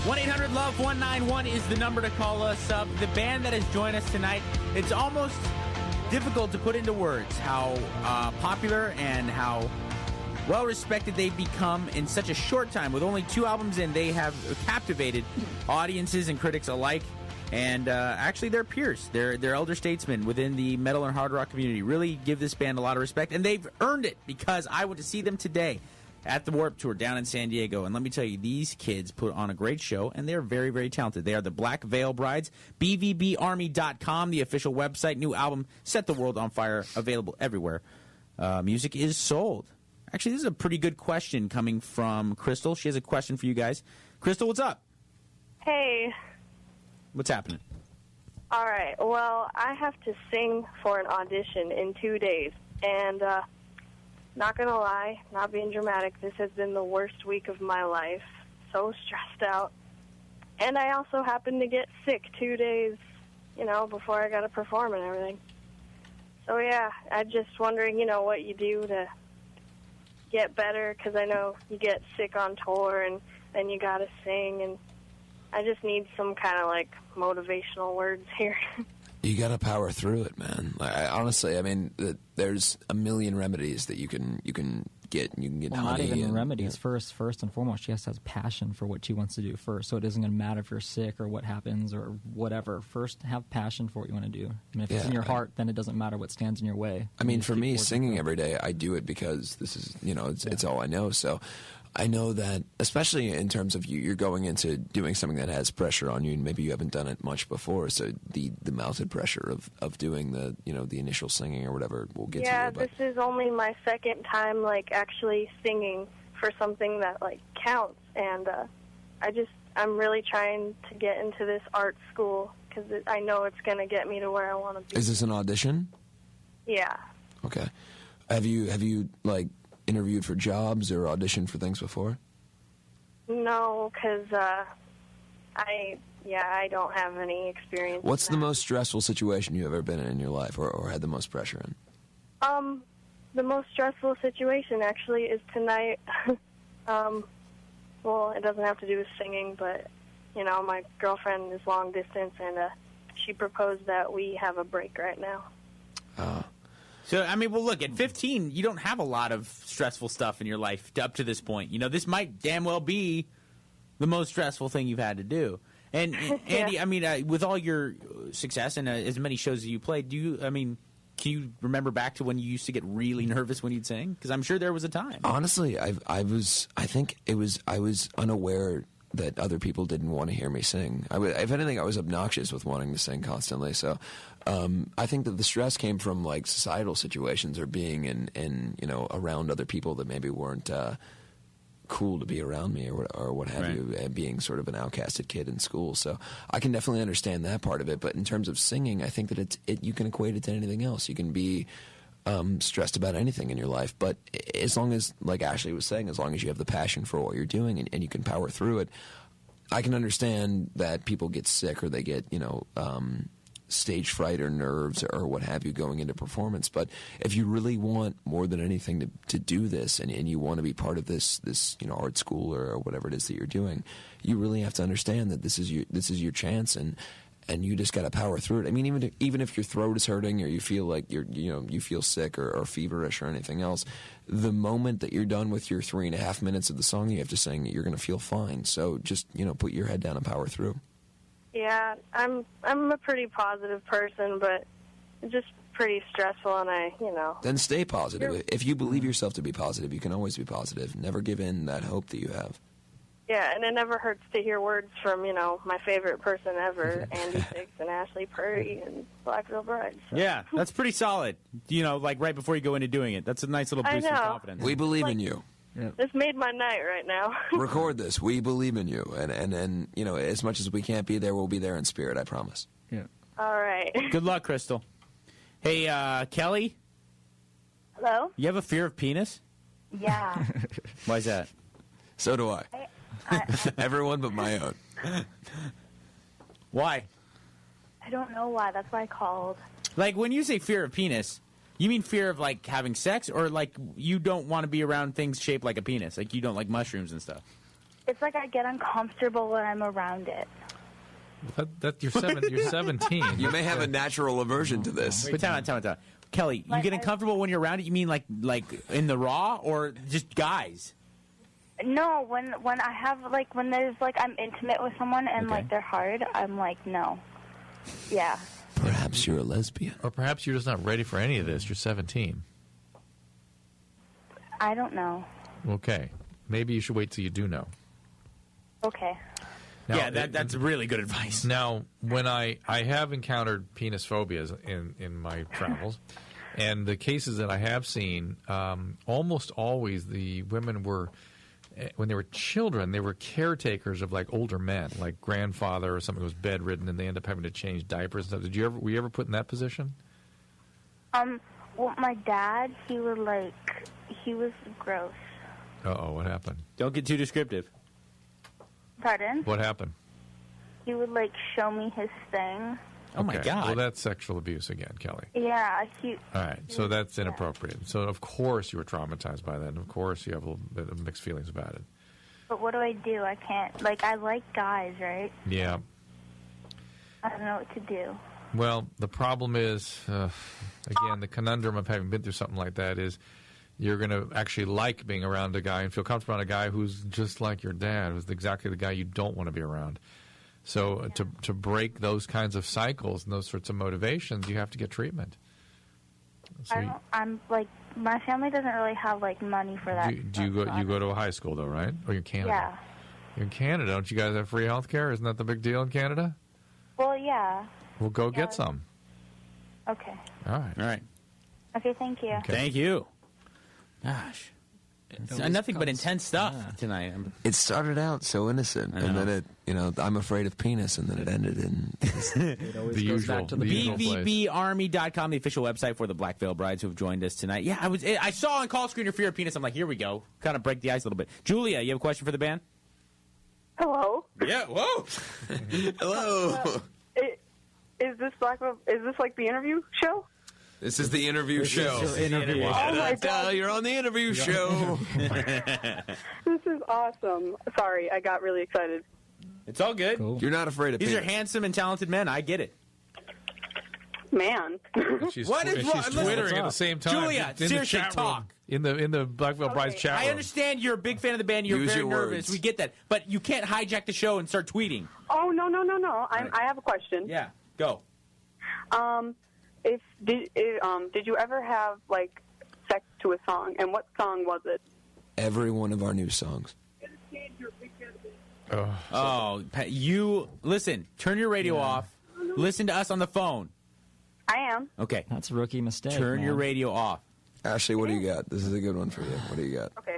1-800-LOVE-191 is the number to call us up. The band that has joined us tonight, it's almost difficult to put into words how popular and how well-respected they've become in such a short time. With only 2 albums in, they have captivated audiences and critics alike. And actually, their peers, they're elder statesmen within the metal and hard rock community, really give this band a lot of respect. And they've earned it because I went to see them today at the Warped Tour down in San Diego. And let me tell you, these kids put on a great show, and they're very, very talented. They are the Black Veil Brides. BVBArmy.com, the official website. New album, Set the World on Fire, available everywhere. Music is sold. Actually, this is a pretty good question coming from Crystal. She has a question for you guys. Crystal, what's up? Hey. What's happening? All right. Well, I have to sing for an audition in 2 days. And not going to lie, not being dramatic, this has been the worst week of my life. So stressed out. And I also happened to get sick 2 days, before I got to perform and everything. So, yeah, I'm just wondering, what you do to get better, because I know you get sick on tour and then you got to sing, and I just need some kind of, motivational words here. You got to power through it, man. Honestly, I mean, there's a million remedies that you can get. You can get well, honey. Not even and, remedies. First and foremost, she has to have passion for what she wants to do first. So it isn't going to matter if you're sick or what happens or whatever. First, have passion for what you want to do. I mean, if it's in your heart, then it doesn't matter what stands in your way. I mean, for me, singing every day, I do it because this is, it's all I know. So I know that, especially in terms of you're going into doing something that has pressure on you, and maybe you haven't done it much before. So the mounted pressure of doing the the initial singing or whatever will get to you. Yeah, this is only my second time actually singing for something that counts, and I'm really trying to get into this art school because I know it's going to get me to where I want to be. Is this an audition? Yeah. Okay. Have you interviewed for jobs or auditioned for things before? No, because I don't have any experience. What's the most stressful situation you've ever been in your life, or had the most pressure in? The most stressful situation actually is tonight. Well, it doesn't have to do with singing, but my girlfriend is long distance, and she proposed that we have a break right now. So, I mean, well, look, at 15, you don't have a lot of stressful stuff in your life up to this point. This might damn well be the most stressful thing you've had to do. And, Andy, I mean, with all your success and as many shows as you played, can you remember back to when you used to get really nervous when you'd sing? Because I'm sure there was a time. Honestly, I was unaware that other people didn't want to hear me sing. If anything, I was obnoxious with wanting to sing constantly. So I think that the stress came from societal situations or being in around other people that maybe weren't cool to be around me or what have you, and being sort of an outcasted kid in school. So I can definitely understand that part of it. But in terms of singing, I think that you can equate it to anything else. You can be stressed about anything in your life, but as long as, like Ashley was saying, as long as you have the passion for what you're doing and you can power through it, I can understand that people get sick or they get stage fright or nerves or what have you going into performance. But if you really want more than anything to do this and you want to be part of this art school or whatever it is that you're doing, you really have to understand that this is your chance, and you just got to power through it. I mean, even if your throat is hurting or you feel like you feel sick or feverish or anything else, the moment that you're done with your 3.5 minutes of the song you have to sing, you're going to feel fine. So just put your head down and power through. Yeah, I'm a pretty positive person, but it's just pretty stressful, and Then stay positive. If you believe yourself to be positive, you can always be positive. Never give in that hope that you have. Yeah, and it never hurts to hear words from, my favorite person ever, Andy Six and Ashley Purdy and Black Veil Brides. So. Yeah, that's pretty solid. Right before you go into doing it. That's a nice little boost of confidence. We believe in you. Yep. This made my night right now. Record this. We believe in you. And as much as we can't be there, we'll be there in spirit, I promise. Yeah. All right. Good luck, Crystal. Hey, Kelly? Hello? You have a fear of penis? Yeah. Why is that? So do I. Everyone but my own. Why? I don't know why. That's why I called. When you say fear of penis, you mean fear of, having sex? Or, you don't want to be around things shaped like a penis? You don't like mushrooms and stuff? It's like I get uncomfortable when I'm around it. You're 17. You may have a natural aversion to this. Wait, time out. Kelly, you get uncomfortable when you're around it? You mean like in the raw or just guys? No, when I have like when there's like I'm intimate with someone and Okay. like they're hard, I'm like no. Yeah. Perhaps you're a lesbian. Or perhaps you're just not ready for any of this. You're 17. I don't know. Okay. Maybe you should wait till you do know. Okay. Now, yeah, that's really good advice. Now, when I have encountered penis phobias in my travels, and the cases that I have seen, almost always the women were, when they were children, they were caretakers of like older men, like grandfather or something who was bedridden, and they end up having to change diapers and stuff. Were you ever put in that position? Well, my dad, he was gross. Uh-oh, what happened? Don't get too descriptive. Pardon? What happened? He would like show me his thing. Oh my Okay. God. Well, that's sexual abuse again, Kelly. Yeah, All right, so that's inappropriate. So, of course, you were traumatized by that, and of course, you have a little bit of mixed feelings about it. But what do? I can't. Like, I like guys, right? Yeah. I don't know what to do. Well, the problem is, again, the conundrum of having been through something like that is you're going to actually like being around a guy and feel comfortable around a guy who's just like your dad, who's exactly the guy you don't want to be around. So to break those kinds of cycles and those sorts of motivations, you have to get treatment. So I'm like, my family doesn't really have like money for that. do you go to a high school though, right? Or you're in Canada? Yeah. You're in Canada. Don't you guys have free health care? Isn't that the big deal in Canada? Well, yeah. Well, go get some. Okay. All right. Okay, thank you. Okay. Thank you. Gosh. It's nothing but intense stuff tonight. It started out so innocent, and then it, I'm afraid of penis, and then it ended in It always The goes usual- back to the the usual beginning. place. BVBArmy.com, the official website for the Black Veil Brides who have joined us tonight. Yeah, I saw on call screen your fear of penis. I'm like, here we go. Kind of break the ice a little bit. Julia, you have a question for the band? Hello. Yeah, whoa. hello. Is this like the interview show? This is the interview show. Interview. Oh my God. You're on the interview show. This is awesome. Sorry, I got really excited. It's all good. Cool. You're not afraid of These are penis. handsome and talented men. I get it. Man. She's, What is she's wrong? Listen, twittering at the same time. Julia, in the seriously, chat talk. room, in the Black Veil Brides chat room. I understand you're a big fan of the band. You're Use very your nervous. words. We get that. But you can't hijack the show and start tweeting. Oh no. I have a question. Yeah, go. Did you ever have like sex to a song, and what song was it? Every one of our new songs. Oh, you listen. Turn your radio off. Listen to us on the phone. I am. Okay. That's a rookie mistake. Turn man. your radio off. Ashley, what do you got? This is a good one for you. What do you got? Okay.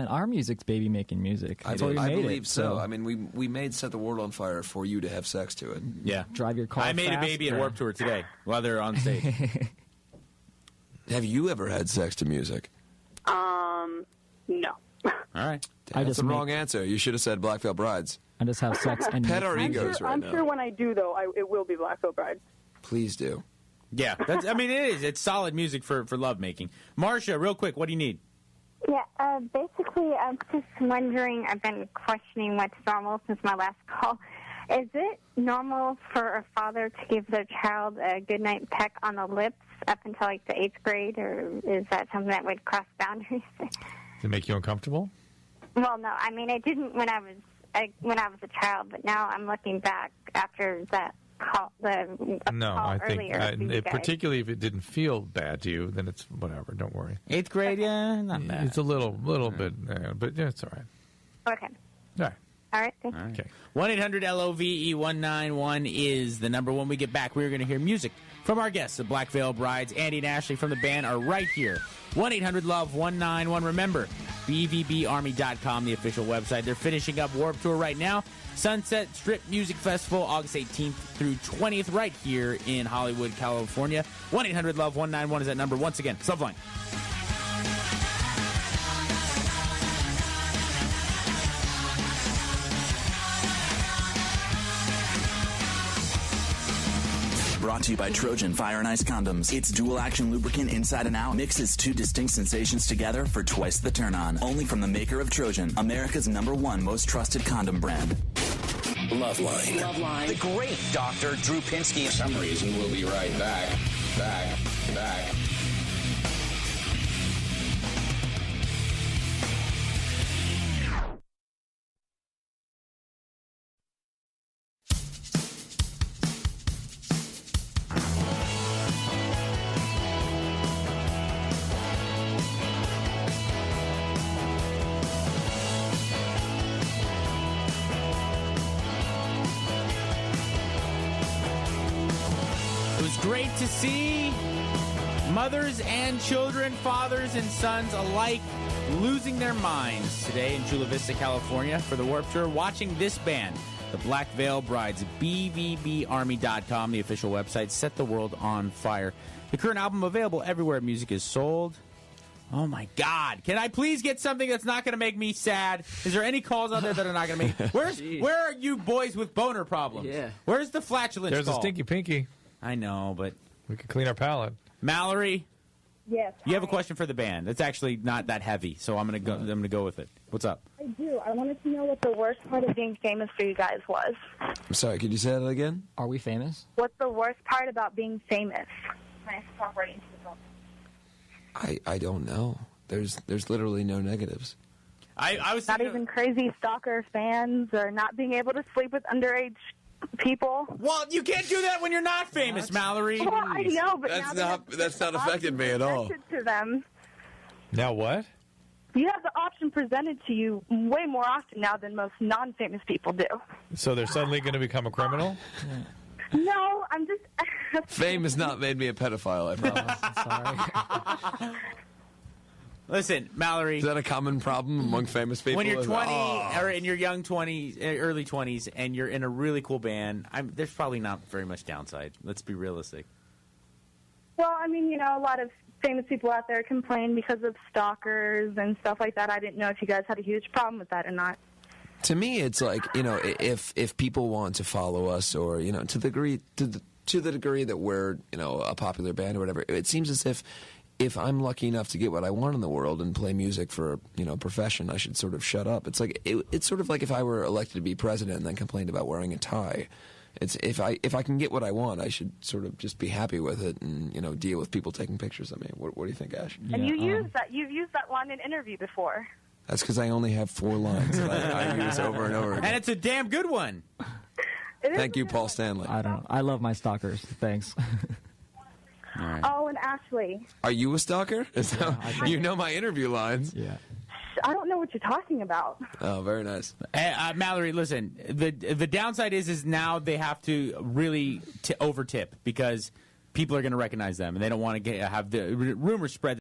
Our music's baby making music. That's why we I made believe it. so. I mean, we made Set the World on Fire for you to have sex to it. Yeah. drive your car. I made a fast, baby at or- Warped Tour today while they're on stage. Have you ever had sex to music? No. All right. I That's just the make- wrong answer. You should have said Black Veil Brides. I just have sex and Pet our make egos right I'm now. sure when I do though, it will be Black Veil Bride. Please do. Yeah. I mean, it is. It's solid music for love making. Marcia, real quick, what do you need? Yeah, basically, I'm just wondering, I've been questioning what's normal since my last call. Is it normal for a father to give their child a goodnight peck on the lips up until like the 8th grade, or is that something that would cross boundaries? Does it make you uncomfortable? Well, no, I mean, it didn't when I was a child, but now I'm looking back after that call, No, call I think earlier for you guys. particularly if it didn't feel bad to you, then it's whatever. Don't worry. 8th grade, yeah, not bad. It's a little bit, but yeah, it's all right. Okay. All right. All right, thank you. Okay. 1-800-LOVE-191 is the number. When we get back, we're going to hear music from our guests, the Black Veil Brides. Andy and Ashley from the band are right here. 1-800-LOVE-191. Remember, BVBArmy.com, the official website. They're finishing up Warped Tour right now. Sunset Strip Music Festival, August 18th through 20th, right here in Hollywood, California. 1-800-LOVE-191 is that number. Once again, Loveline. brought to you by Trojan Fire and Ice Condoms. Its dual-action lubricant inside and out mixes two distinct sensations together for twice the turn-on. Only from the maker of Trojan, America's #1 most trusted condom brand. Loveline. The great Dr. Drew Pinsky. For some reason, we'll be right back. Back. Great to see mothers and children, fathers and sons alike losing their minds today in Chula Vista, California for the Warped Tour, watching this band, the Black Veil Brides. BVBArmy.com, the official website, set the world on fire. The current album available everywhere music is sold. Oh, my God. Can I please get something that's not going to make me sad? Is there any calls out there that are not going to make... Where are you boys with boner problems? Yeah. Where's the flatulence There's call? a stinky pinky. I know, but... We could clean our palate. Mallory? Yes. You have a question for the band. It's actually not that heavy, so I'm gonna go with it. What's up? I do. I wanted to know what the worst part of being famous for you guys was. I'm sorry, could you say that again? Are we famous? What's the worst part about being famous? I don't know. There's literally no negatives. I was not even crazy stalker fans or not being able to sleep with underage people. Well, you can't do that when you're not famous, Mallory. Well, I know, but That's not affected me at all. To them. Now what? You have the option presented to you way more often now than most non-famous people do. So they're suddenly going to become a criminal? No, I'm just... Fame has not made me a pedophile, I promise. Sorry. Listen, Mallory. Is that a common problem among famous people? When you're 20 or in your young 20s, early 20s, and you're in a really cool band, there's probably not very much downside. Let's be realistic. Well, I mean, you know, a lot of famous people out there complain because of stalkers and stuff like that. I didn't know if you guys had a huge problem with that or not. To me, it's like, you know, if people want to follow us, or, you know, to the degree that we're, you know, a popular band or whatever, it seems as if I'm lucky enough to get what I want in the world and play music for, you know, profession, I should sort of shut up. It's like it's sort of like if I were elected to be president and then complained about wearing a tie. It's if I can get what I want, I should sort of just be happy with it and, you know, deal with people taking pictures of me. What do you think, Ash? And you've used that line in an interview before. That's because I only have 4 lines that I use over and over again. And it's a damn good one. Thank you, Paul Stanley. I don't know. I love my stalkers. Thanks. All right. Oh, and Ashley. Are you a stalker? You know my interview lines. Yeah. I don't know what you're talking about. Oh, very nice. Mallory, listen, the downside is now they have to really over-tip because people are going to recognize them, and they don't want to have the rumors spread